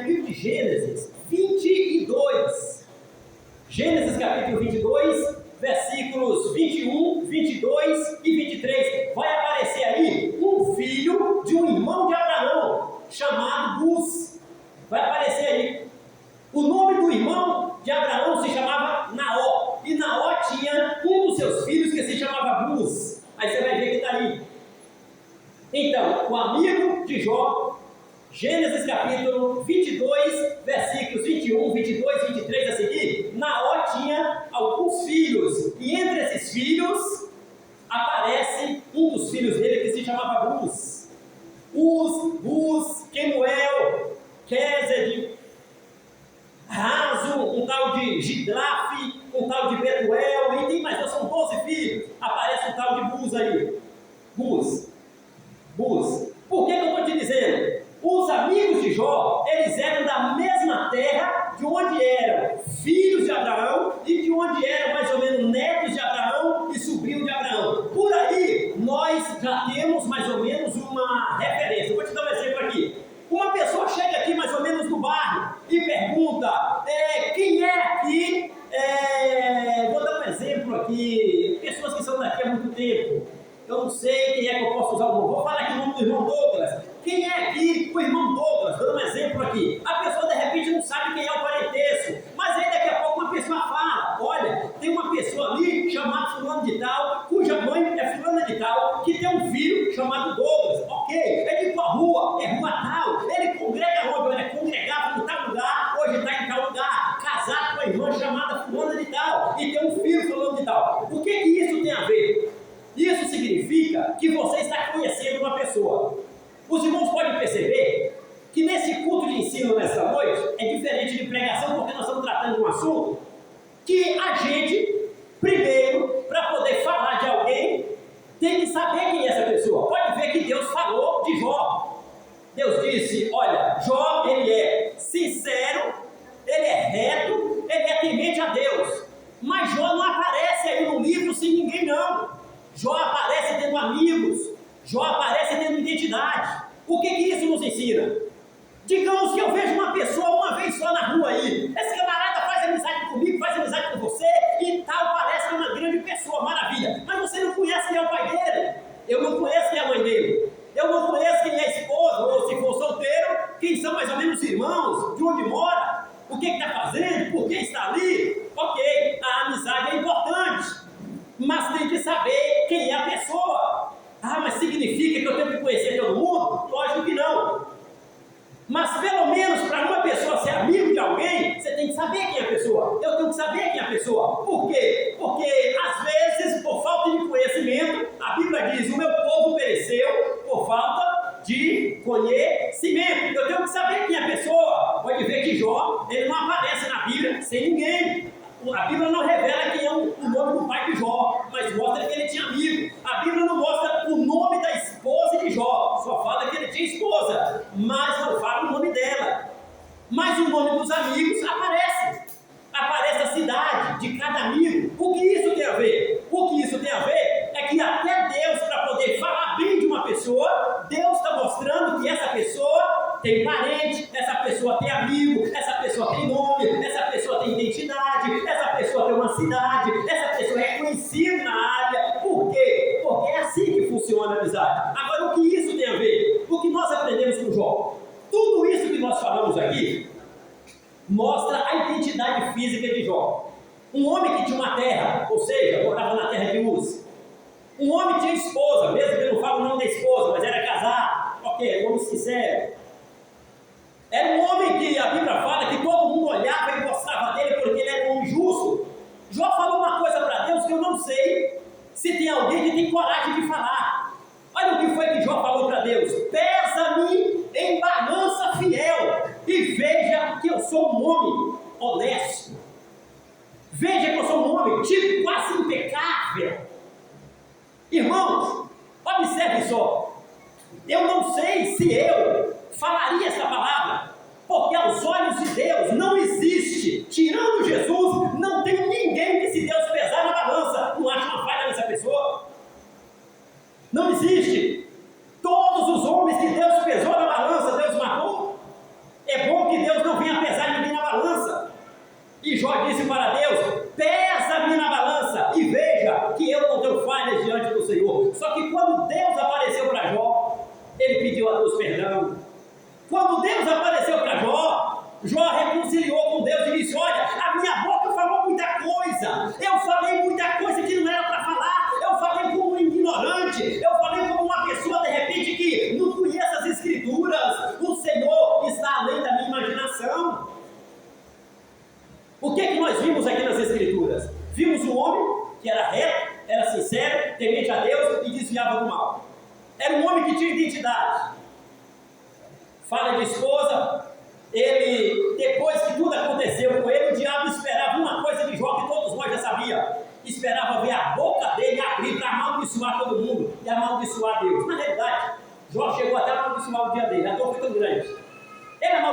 livro de Gênesis 22. Gênesis capítulo 22, versículos 21, 22 e 23. Vai aparecer aí um filho de um irmão de Abraão, chamado Bus. Vai aparecer aí. O nome do irmão de Abraão se chamava Naó. E Naó tinha um dos seus filhos que se chamava Bus. Aí você vai ver que está aí. Então, o amigo de Jó, Gênesis capítulo 22, versículos 21, 22 e 23 a seguir, Naó tinha alguns filhos, e entre esses filhos, aparece um dos filhos dele que se chamava Bus. Bus, Quemuel, Quezed, Razo, um tal de Gidrafe, um tal de Betuel, e tem mais, são 12 filhos, aparece um tal de Bus aí. Bus. Por que eu estou te dizendo? Os amigos de Jó, eles eram da mesma terra de onde eram filhos de Abraão e de onde eram mais ou menos netos de Abraão e sobrinhos de Abraão. Por aí, nós já temos mais ou menos uma referência. Eu vou te dar um exemplo aqui. Uma pessoa chega aqui mais ou menos no bairro e pergunta, quem é aqui, vou dar um exemplo aqui, pessoas que são daqui há muito tempo. Eu não sei quem é que eu posso usar o nome. Vou falar aqui o nome do irmão Douglas. Quem é aqui o irmão Douglas? Dando um exemplo aqui. A pessoa de repente não sabe quem é o parentesco. Mas aí daqui a pouco uma pessoa fala, olha, tem uma pessoa ali chamada fulano de tal, cuja mãe é fulana de tal, que tem um filho chamado Douglas. Ok, é de qual rua? É rua tal. Ele congrega onde? Ele congregava em tal lugar, hoje está em tal lugar. Casado com a irmã chamada fulana de tal. E tem um filho fulano de tal. O que isso tem a ver? Isso significa que você está conhecendo uma pessoa. Os irmãos podem perceber que nesse culto de ensino nessa noite é diferente de pregação, porque nós estamos tratando de um assunto que a gente, primeiro, para poder falar de alguém, tem que saber quem é essa pessoa. Pode ver que Deus falou de Jó. Deus disse, olha, Jó, ele é sincero, ele é reto, ele é temente a Deus. Mas Jó não aparece aí no livro sem ninguém não. Jó aparece tendo amigos, Jó aparece tendo identidade. O que isso nos ensina? Digamos que eu vejo uma pessoa uma vez só na rua aí, esse camarada faz amizade comigo, faz amizade com você e tal, parece que é uma grande pessoa, maravilha. Mas você não conhece quem é o pai dele, eu não conheço quem é a mãe dele, eu não conheço quem é a esposa, ou se for solteiro, quem são mais ou menos os irmãos, de onde mora, o que está fazendo, por que está ali. Ok, a amizade é importante. Mas tem que saber quem é a pessoa. Ah, mas significa que eu tenho que conhecer todo mundo? Lógico que não. Mas pelo menos para uma pessoa ser amigo de alguém, você tem que saber quem é a pessoa. Eu tenho que saber quem é a pessoa. Por quê? Porque às vezes, por falta de conhecimento, a Bíblia diz, o meu povo pereceu por falta de conhecimento. Eu tenho que saber quem é a pessoa. Pode ver que Jó, ele não aparece na Bíblia sem ninguém. A Bíblia não revela quem é o nome do pai de Jó, mas mostra que ele tinha amigo. A Bíblia não mostra o nome da esposa de Jó, só fala que ele tinha esposa, mas não fala o nome dela. Mas o nome dos amigos aparece. Aparece a cidade de cada amigo. O que isso tem a ver? O que isso tem a ver é que até Deus, para poder falar bem de uma pessoa, Deus está mostrando que essa pessoa tem parente, essa pessoa tem amigo, essa pessoa tem nome, essa pessoa tem identidade, essa pessoa tem uma cidade, essa pessoa é conhecida na área. Por quê? Porque é assim que funciona a amizade. Agora, o que isso tem a ver? O que nós aprendemos com Jó? Tudo isso que nós falamos aqui mostra a identidade física de Jó. Um homem que tinha uma terra, ou seja, morava na terra de Uz. Um homem tinha esposa, mesmo que ele não fala o nome da esposa, mas era casado. Ok, um homem sincero. Era um homem que a Bíblia fala que todo mundo olhava e gostava dele porque ele era um homem justo. Jó falou uma coisa para Deus que eu não sei se tem alguém que tem coragem de falar. Olha o que foi que Jó falou para Deus: pesa-me em balança fiel e veja que eu sou um homem honesto. Veja que eu sou um homem tipo quase impecável. Irmãos, observe só. Eu não sei se eu falaria essa palavra, porque aos olhos de Deus não existe, tirando Jesus, não tem ninguém que, se Deus pesar na balança, não acha uma falha nessa pessoa. Não existe. Todos os homens que Deus pesou na balança, Deus marcou. É bom que Deus Jó reconciliou com Deus e disse: olha, a minha boca falou muita coisa, eu falei muita coisa que não era para falar, eu falei como um ignorante, eu falei como uma pessoa de repente que não conhece as Escrituras. O Senhor está além da minha imaginação. O que é que nós vimos aqui nas Escrituras? Vimos um homem que era reto, era sincero, temente a Deus e desviava do mal. Era um homem que tinha identidade. Fala de esposa, ele, depois que tudo aconteceu com ele, o diabo esperava uma coisa de Jó que todos nós já sabíamos. Esperava ver a boca dele abrir para amaldiçoar todo mundo e amaldiçoar Deus. Na realidade, Jó chegou até a amaldiçoar o dia dele, a dor foi tão grande. Ele amaldiçoou